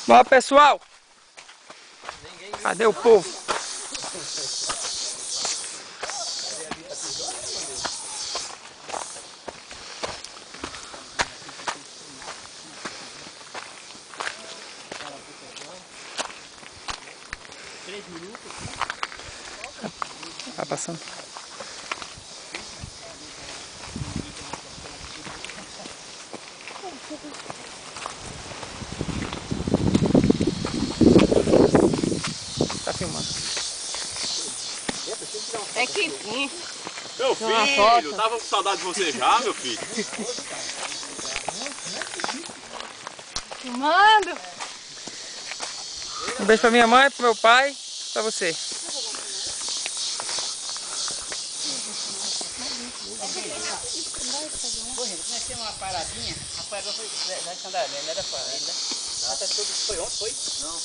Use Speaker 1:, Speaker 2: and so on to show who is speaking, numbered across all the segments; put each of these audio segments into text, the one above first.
Speaker 1: Bora, pessoal! Cadê o povo? Tá passando. Tá filmando.
Speaker 2: É quentinho.
Speaker 3: Meu filho, eu tava com saudade de você já, meu filho.
Speaker 2: Filmando.
Speaker 1: Um beijo pra minha mãe, pro meu pai, pra você.
Speaker 4: Pô, gente, nós temos uma paradinha. A parada foi da Sandaré, não era fora, né? Até tudo foi ontem, foi?
Speaker 3: Não.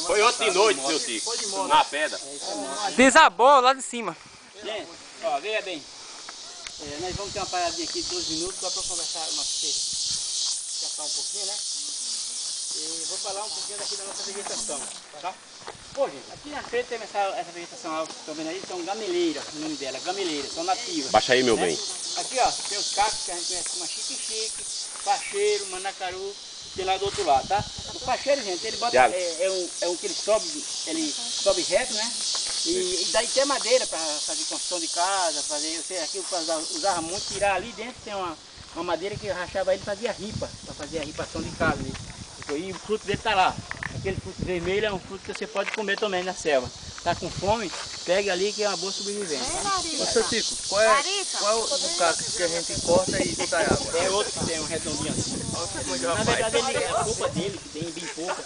Speaker 3: Foi ontem de noite, seu Tico. Na pedra.
Speaker 1: Desabou lá de cima.
Speaker 4: Gente, ó, veja bem. Nós vamos ter uma paradinha aqui de 12 minutos só para conversar, descansar um pouquinho, né? E vou falar um pouquinho daqui da nossa vegetação, tá? Pô, gente, aqui na frente tem essa vegetação alta que estão vendo aí, são gameleiras, o nome dela, gameleiras, são nativas.
Speaker 3: Baixa aí, meu
Speaker 4: né?
Speaker 3: bem.
Speaker 4: Aqui, ó, tem os cactos que a gente conhece como chique-chique, pacheiro, manacaru, tem lá do outro lado, tá? O pacheiro, gente, ele bota, é um que ele sobe reto, né? E dá até madeira para fazer construção de casa, fazer, eu sei, aqui usava muito, tirar ali dentro tem uma madeira que rachava ele e fazia ripa, para fazer a ripação de casa ali. E o fruto dele tá lá. Aquele fruto vermelho é um fruto que você pode comer também na selva. Tá com fome, pega ali que é uma boa sobrevivência.
Speaker 5: Ô, seu Tico, qual é o cacto que a gente corta e sai água?
Speaker 4: Tem outro que tem um redondinho assim. Na verdade, é a polpa dele, que tem bem pouca.